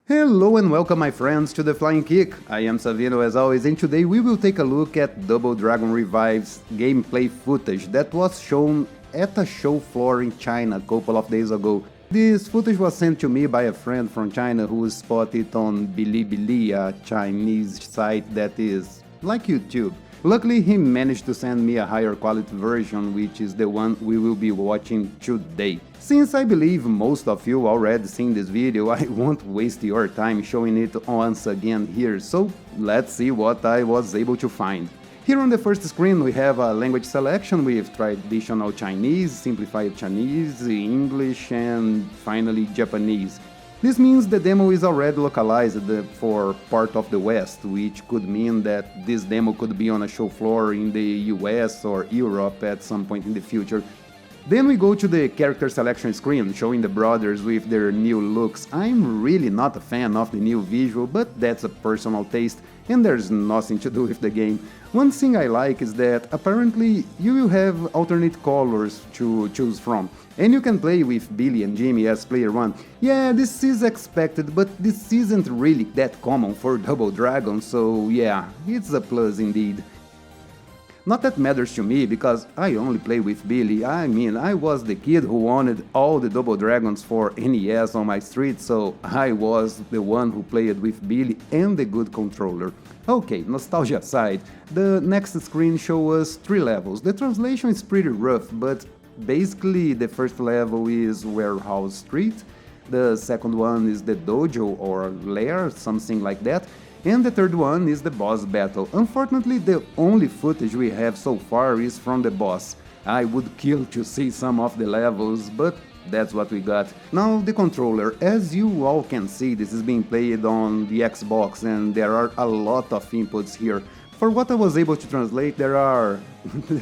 Hello and welcome my friends to the Flying Kick. I am Savino as always, and today we will take a look at Double Dragon Revive's gameplay footage that was shown at a show floor in China a couple of days ago. This footage was sent to me by a friend from China who spotted it on Bilibili, a Chinese site that is like YouTube. Luckily he managed to send me a higher quality version, which is the one we will be watching today. Since I believe most of you already seen this video, I won't waste your time showing it once again here, so let's see what I was able to find. Here on the first screen we have a language selection with traditional Chinese, simplified Chinese, English and finally Japanese. This means the demo is already localized for part of the West, which could mean that this demo could be on a show floor in the US or Europe at some point in the future. Then we go to the character selection screen, showing the brothers with their new looks. I'm really not a fan of the new visual, but that's a personal taste, and there's nothing to do with the game. One thing I like is that apparently you will have alternate colors to choose from, and you can play with Billy and Jimmy as player 1. Yeah, this is expected, but this isn't really that common for Double Dragon, so yeah, it's a plus indeed. Not that matters to me, because I only play with Billy. I mean, I was the kid who wanted all the Double Dragons for NES on my street, so I was the one who played with Billy and the good controller. Okay, nostalgia aside, the next screen shows us 3 levels. The translation is pretty rough, but basically the first level is Warehouse Street, the second one is the dojo or lair, something like that, and the third one is the boss battle. Unfortunately, the only footage we have so far is from the boss. I would kill to see some of the levels, but that's what we got. Now the controller, as you all can see, this is being played on the Xbox and there are a lot of inputs here. For what I was able to translate, there are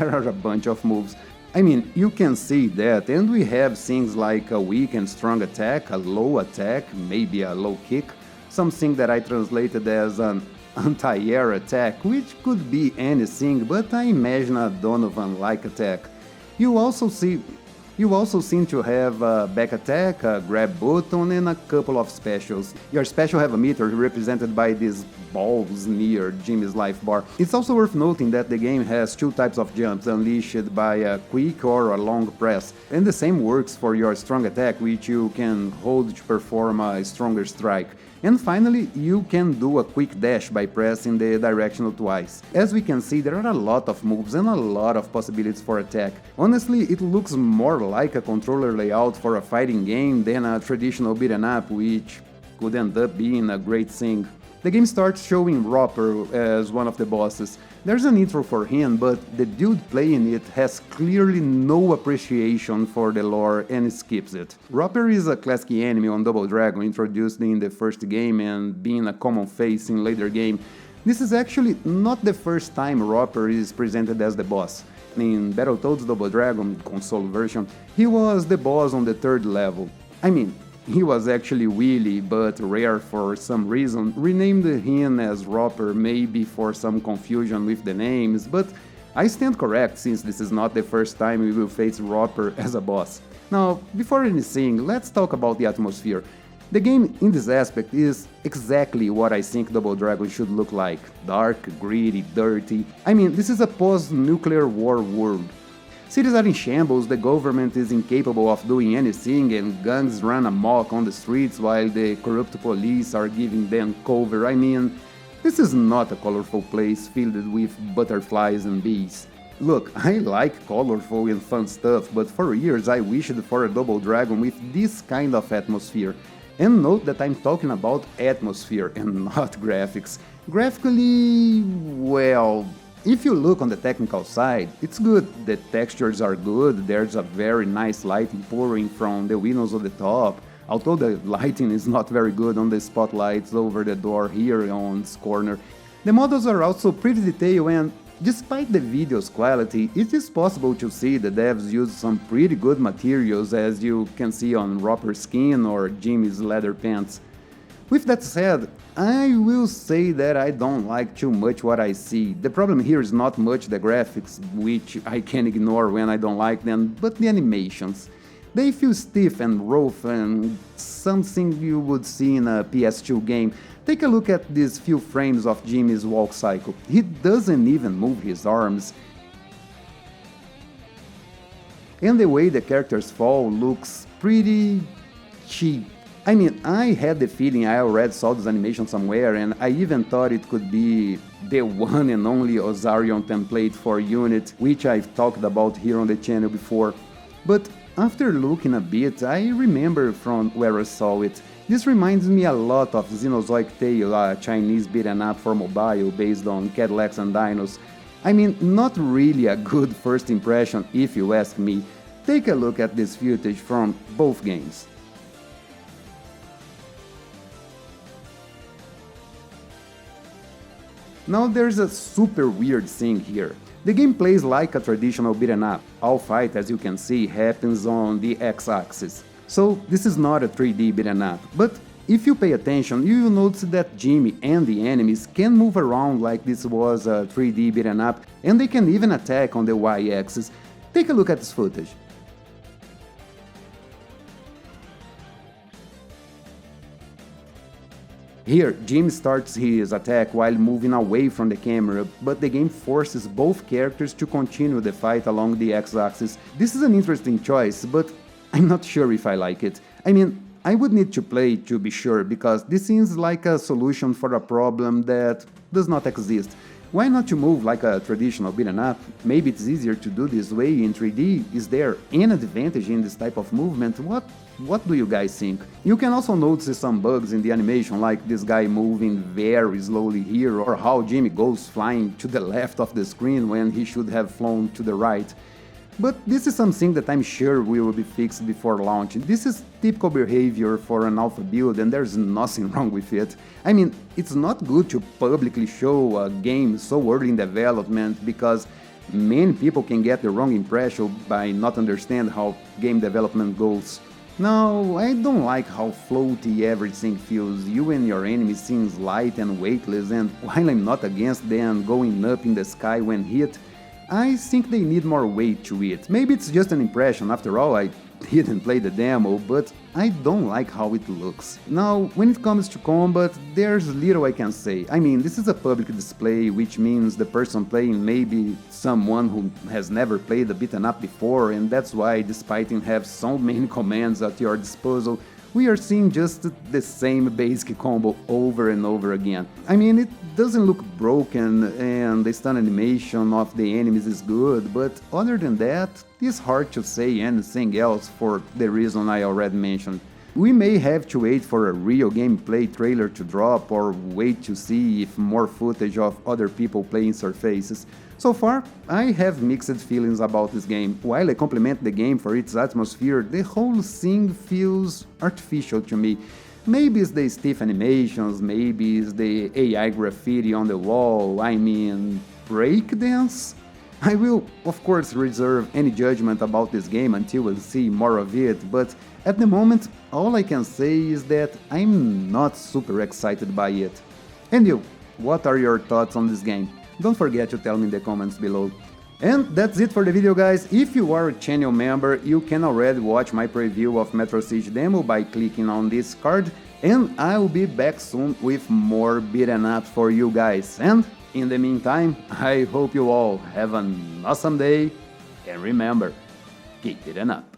a bunch of moves. I mean, you can see that, and we have things like a weak and strong attack, a low attack, maybe a low kick, something that I translated as an anti-air attack, which could be anything, but I imagine a Donovan-like attack. You also seem to have a back attack, a grab button, and a couple of specials. Your special have a meter represented by these balls near Jimmy's life bar. It's also worth noting that the game has 2 types of jumps, unleashed by a quick or a long press, and the same works for your strong attack, which you can hold to perform a stronger strike. And finally, you can do a quick dash by pressing the directional twice. As we can see, there are a lot of moves and a lot of possibilities for attack. Honestly, it looks more like a controller layout for a fighting game than a traditional beat'em up, which could end up being a great thing. The game starts showing Roper as one of the bosses. There's an intro for him, but the dude playing it has clearly no appreciation for the lore and skips it. Roper is a classic enemy on Double Dragon, introduced in the first game and being a common face in later game. This is actually not the first time Roper is presented as the boss. In Battletoads Double Dragon console version, he was the boss on the 3rd level. I mean, he was actually Willy, but Rare for some reason renamed him as Roper, maybe for some confusion with the names, but I stand correct since this is not the first time we will face Roper as a boss. Now, before anything, let's talk about the atmosphere. The game in this aspect is exactly what I think Double Dragon should look like. Dark, gritty, dirty. I mean, this is a post-nuclear war world. Cities are in shambles, the government is incapable of doing anything, and gangs run amok on the streets while the corrupt police are giving them cover. I mean, this is not a colorful place filled with butterflies and bees. Look, I like colorful and fun stuff, but for years I wished for a Double Dragon with this kind of atmosphere. And note that I'm talking about atmosphere and not graphics. Graphically, well, if you look on the technical side, it's good. The textures are good, there's a very nice lighting pouring from the windows of the top, although the lighting is not very good on the spotlights over the door here on this corner. The models are also pretty detailed, and despite the video's quality, it is possible to see the devs use some pretty good materials, as you can see on Roper's skin or Jimmy's leather pants. With that said, I will say that I don't like too much what I see. The problem here is not much the graphics, which I can ignore when I don't like them, but the animations. They feel stiff and rough and something you would see in a PS2 game. Take a look at these few frames of Jimmy's walk cycle. He doesn't even move his arms. And the way the characters fall looks pretty cheap. I mean, I had the feeling I already saw this animation somewhere, and I even thought it could be the one and only Osarion template for Unit, which I've talked about here on the channel before. But after looking a bit, I remember from where I saw it. This reminds me a lot of Xenozoic Tale, a Chinese beat-em up for mobile based on Cadillacs and Dinos. I mean, not really a good first impression if you ask me. Take a look at this footage from both games. Now there's a super weird thing here. The game plays like a traditional beat-em up. All fight, as you can see, happens on the x-axis. So this is not a 3D beat-em up, but if you pay attention, you will notice that Jimmy and the enemies can move around like this was a 3D beat-em up, and they can even attack on the y-axis. Take a look at this footage. Here, Jim starts his attack while moving away from the camera, but the game forces both characters to continue the fight along the x-axis. This is an interesting choice, but I'm not sure if I like it. I mean, I would need to play to be sure, because this seems like a solution for a problem that does not exist. Why not to move like a traditional beat-em up? Maybe it's easier to do this way in 3D. Is there an advantage in this type of movement? What do you guys think? You can also notice some bugs in the animation, like this guy moving very slowly here, or how Jimmy goes flying to the left of the screen when he should have flown to the right. But this is something that I'm sure will be fixed before launch. This is typical behavior for an alpha build, and there's nothing wrong with it. I mean, it's not good to publicly show a game so early in development, because many people can get the wrong impression by not understand how game development goes. No, I don't like how floaty everything feels. You and your enemy seems light and weightless, and while I'm not against them going up in the sky when hit, I think they need more weight to it. Maybe it's just an impression, after all I didn't play the demo, but I don't like how it looks. Now, when it comes to combat, there's little I can say. I mean, this is a public display, which means the person playing may be someone who has never played a beat-em up before, and that's why, despite you have so many commands at your disposal, we are seeing just the same basic combo over and over again. I mean, it doesn't look broken, and the stun animation of the enemies is good, but other than that, it's hard to say anything else for the reason I already mentioned. We may have to wait for a real gameplay trailer to drop, or wait to see if more footage of other people playing surfaces. So far, I have mixed feelings about this game. While I compliment the game for its atmosphere, the whole thing feels artificial to me. Maybe it's the stiff animations, maybe it's the AI graffiti on the wall, I mean, breakdance? I will, of course, reserve any judgment about this game until I see more of it, but at the moment, all I can say is that I'm not super excited by it. And you, what are your thoughts on this game? Don't forget to tell me in the comments below. And that's it for the video, guys. If you are a channel member, you can already watch my preview of Metro Siege demo by clicking on this card, and I'll be back soon with more beat-em ups for you guys. And in the meantime, I hope you all have an awesome day, and remember, keep beating up.